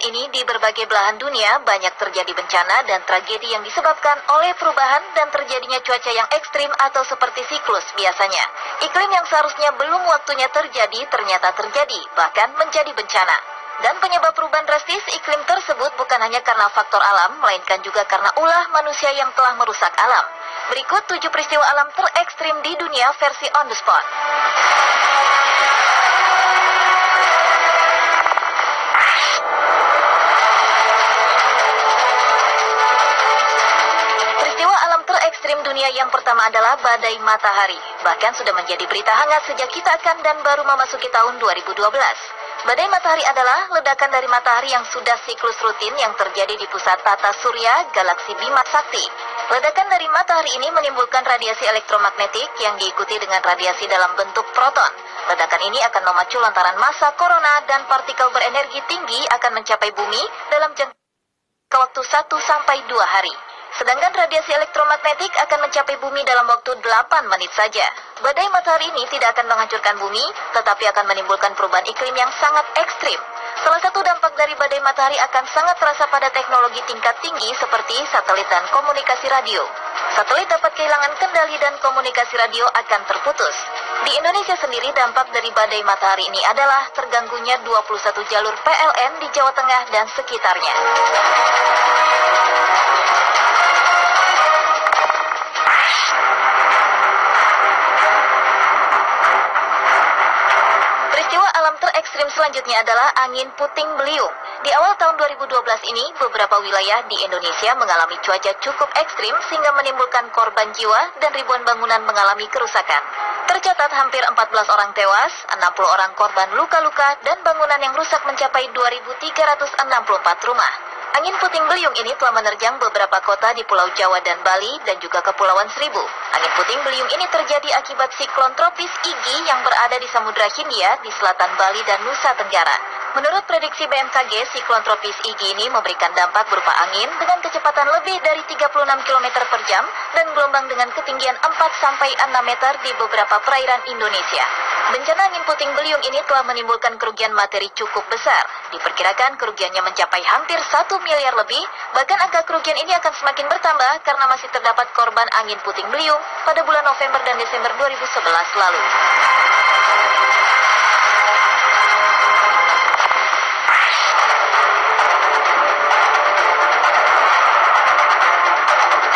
ini di berbagai belahan dunia banyak terjadi bencana dan tragedi yang disebabkan oleh perubahan dan terjadinya cuaca yang ekstrim atau seperti siklus biasanya. Iklim yang seharusnya belum waktunya terjadi ternyata terjadi, bahkan menjadi bencana. Dan penyebab perubahan drastis iklim tersebut bukan hanya karena faktor alam, melainkan juga karena ulah manusia yang telah merusak alam. Berikut 7 peristiwa alam terekstrim di dunia versi on the spot. Ekstrim dunia yang pertama adalah badai matahari. Bahkan sudah menjadi berita hangat sejak kita akan dan baru memasuki tahun 2012. Badai matahari adalah ledakan dari matahari yang sudah siklus rutin yang terjadi di pusat tata surya galaksi Bima Sakti. Ledakan dari matahari ini menimbulkan radiasi elektromagnetik yang diikuti dengan radiasi dalam bentuk proton. Ledakan ini akan memacu lantaran massa korona dan partikel berenergi tinggi akan mencapai bumi dalam jangka waktu 1 sampai 2 hari. Sedangkan radiasi elektromagnetik akan mencapai bumi dalam waktu 8 menit saja. Badai matahari ini tidak akan menghancurkan bumi, tetapi akan menimbulkan perubahan iklim yang sangat ekstrim. Salah satu dampak dari badai matahari akan sangat terasa pada teknologi tingkat tinggi seperti satelit dan komunikasi radio. Satelit dapat kehilangan kendali dan komunikasi radio akan terputus. Di Indonesia sendiri dampak dari badai matahari ini adalah terganggunya 21 jalur PLN di Jawa Tengah dan sekitarnya. Terekstrim selanjutnya adalah angin puting beliung. Di awal tahun 2012 ini, beberapa wilayah di Indonesia mengalami cuaca cukup ekstrim sehingga menimbulkan korban jiwa dan ribuan bangunan mengalami kerusakan. Tercatat hampir 14 orang tewas, 60 orang korban luka-luka, dan bangunan yang rusak mencapai 2.364 rumah. Angin puting beliung ini telah menerjang beberapa kota di Pulau Jawa dan Bali dan juga Kepulauan Seribu. Angin puting beliung ini terjadi akibat siklon tropis Iggy yang berada di Samudra Hindia di selatan Bali dan Nusa Tenggara. Menurut prediksi BMKG, siklon tropis Iggy ini memberikan dampak berupa angin dengan kecepatan lebih dari 36 km per jam dan gelombang dengan ketinggian 4-6 meter di beberapa perairan Indonesia. Bencana angin puting beliung ini telah menimbulkan kerugian materi cukup besar. Diperkirakan kerugiannya mencapai hampir 1 miliar lebih, bahkan angka kerugian ini akan semakin bertambah karena masih terdapat korban angin puting beliung pada bulan November dan Desember 2011 lalu.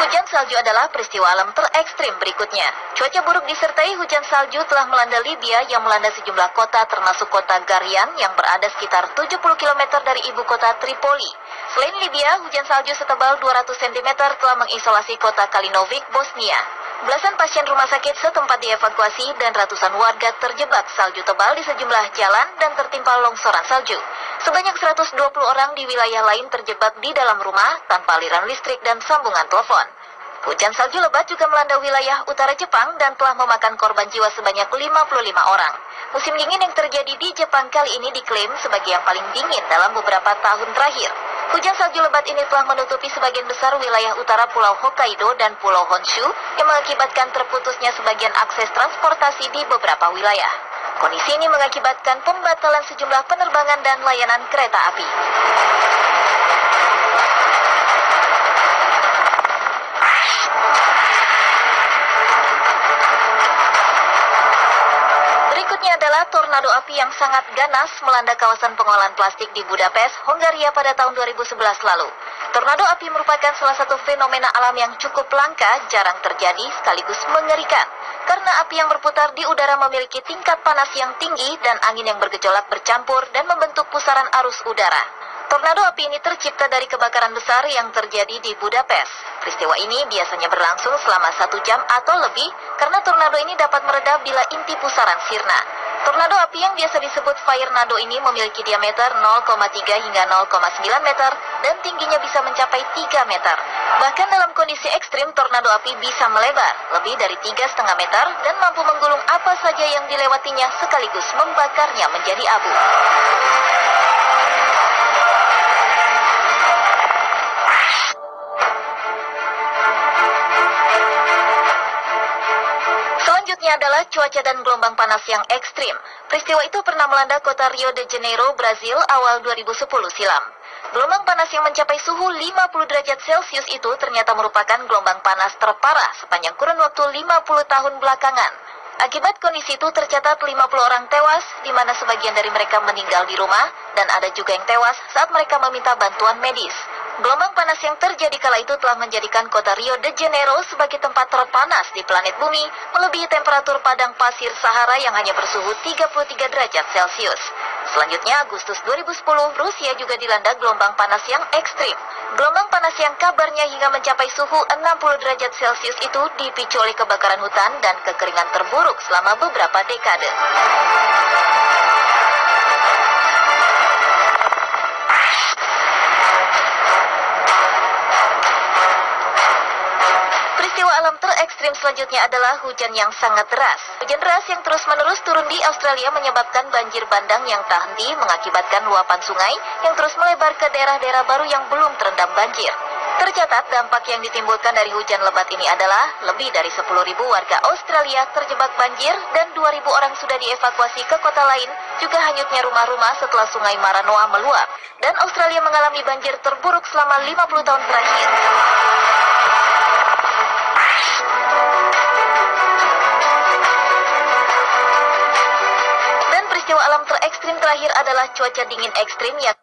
Hujan salju adalah peristiwa alam terekstrim berikutnya. Cuaca buruk disertai hujan salju telah melanda Libya yang melanda sejumlah kota termasuk kota Garian yang berada sekitar 70 km dari ibu kota Tripoli. Selain Libya, hujan salju setebal 200 cm telah mengisolasi kota Kalinovic, Bosnia. Belasan pasien rumah sakit setempat dievakuasi dan ratusan warga terjebak salju tebal di sejumlah jalan dan tertimpa longsoran salju. Sebanyak 120 orang di wilayah lain terjebak di dalam rumah tanpa aliran listrik dan sambungan telepon. Hujan salju lebat juga melanda wilayah utara Jepang dan telah memakan korban jiwa sebanyak 55 orang. Musim dingin yang terjadi di Jepang kali ini diklaim sebagai yang paling dingin dalam beberapa tahun terakhir. Hujan salju lebat ini telah menutupi sebagian besar wilayah utara Pulau Hokkaido dan Pulau Honshu yang mengakibatkan terputusnya sebagian akses transportasi di beberapa wilayah. Kondisi ini mengakibatkan pembatalan sejumlah penerbangan dan layanan kereta api. Berikutnya adalah tornado api yang sangat ganas melanda kawasan pengolahan plastik di Budapest, Hongaria pada tahun 2011 lalu. Tornado api merupakan salah satu fenomena alam yang cukup langka, jarang terjadi, sekaligus mengerikan. Karena api yang berputar di udara memiliki tingkat panas yang tinggi dan angin yang bergejolak bercampur dan membentuk pusaran arus udara. Tornado api ini tercipta dari kebakaran besar yang terjadi di Budapest. Peristiwa ini biasanya berlangsung selama 1 jam atau lebih karena tornado ini dapat meredah bila inti pusaran sirna. Tornado api yang biasa disebut firenado ini memiliki diameter 0,3 hingga 0,9 meter dan tingginya bisa mencapai 3 meter. Bahkan dalam kondisi ekstrim, tornado api bisa melebar lebih dari 3,5 meter dan mampu menggulung apa saja yang dilewatinya sekaligus membakarnya menjadi abu. Selanjutnya adalah cuaca dan gelombang panas yang ekstrim. Peristiwa itu pernah melanda kota Rio de Janeiro, Brazil awal 2010 silam. Gelombang panas yang mencapai suhu 50 derajat Celcius itu ternyata merupakan gelombang panas terparah sepanjang kurun waktu 50 tahun belakangan. Akibat kondisi itu tercatat 50 orang tewas, di mana sebagian dari mereka meninggal di rumah, dan ada juga yang tewas saat mereka meminta bantuan medis. Gelombang panas yang terjadi kala itu telah menjadikan kota Rio de Janeiro sebagai tempat terpanas di planet bumi, melebihi temperatur padang pasir Sahara yang hanya bersuhu 33 derajat Celcius. Selanjutnya, Agustus 2010, Rusia juga dilanda gelombang panas yang ekstrim. Gelombang panas yang kabarnya hingga mencapai suhu 60 derajat Celcius itu dipicu oleh kebakaran hutan dan kekeringan terburuk selama beberapa dekade. Peristiwa alam terekstrim selanjutnya adalah hujan yang sangat deras. Hujan deras yang terus-menerus turun di Australia menyebabkan banjir bandang yang tak henti, mengakibatkan luapan sungai yang terus melebar ke daerah-daerah baru yang belum terendam banjir. Tercatat dampak yang ditimbulkan dari hujan lebat ini adalah lebih dari 10.000 warga Australia terjebak banjir dan 2.000 orang sudah dievakuasi ke kota lain, juga hanyutnya rumah-rumah setelah sungai Maranoa meluap. Dan Australia mengalami banjir terburuk selama 50 tahun terakhir. Peristiwa alam terekstrim terakhir adalah cuaca dingin ekstrim yang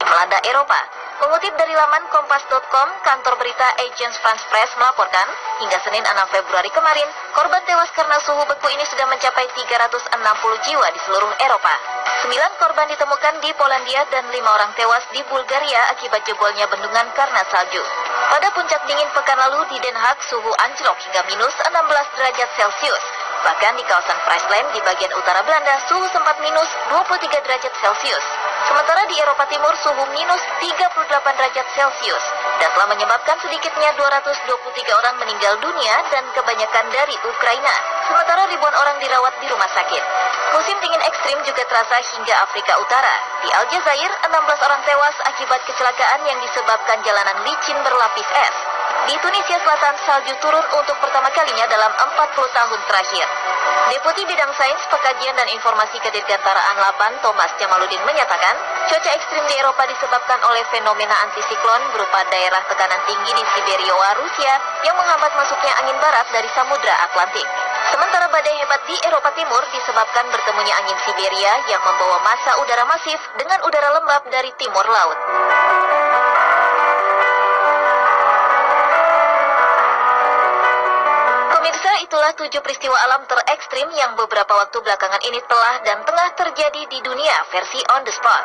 melanda Eropa. Mengutip dari laman Kompas.com, kantor berita Agence France-Presse melaporkan, hingga Senin 6 Februari kemarin, korban tewas karena suhu beku ini sudah mencapai 360 jiwa di seluruh Eropa. 9 korban ditemukan di Polandia dan 5 orang tewas di Bulgaria akibat jebolnya bendungan karena salju. Pada puncak dingin pekan lalu di Den Haag, suhu anjlok hingga minus 16 derajat Celcius. Bahkan di kawasan Friesland di bagian utara Belanda, suhu sempat minus 23 derajat Celcius. Sementara di Eropa Timur, suhu minus 38 derajat Celcius dan telah menyebabkan sedikitnya 223 orang meninggal dunia dan kebanyakan dari Ukraina. Sementara ribuan orang dirawat di rumah sakit. Musim dingin ekstrim juga terasa hingga Afrika Utara. Di Aljazair, 16 orang tewas akibat kecelakaan yang disebabkan jalanan licin berlapis es. Di Tunisia Selatan, salju turun untuk pertama kalinya dalam 40 tahun terakhir. Deputi Bidang Sains, Pekajian dan Informasi Kedirgantaraan 8, Thomas Jamaluddin menyatakan, cuaca ekstrim di Eropa disebabkan oleh fenomena antisiklon berupa daerah tekanan tinggi di Siberia, Rusia yang menghambat masuknya angin barat dari Samudra Atlantik. Sementara badai hebat di Eropa Timur disebabkan bertemunya angin Siberia yang membawa massa udara masif dengan udara lembab dari timur laut. Pemirsa, itulah 7 peristiwa alam terekstrim yang beberapa waktu belakangan ini telah dan tengah terjadi di dunia versi on the spot.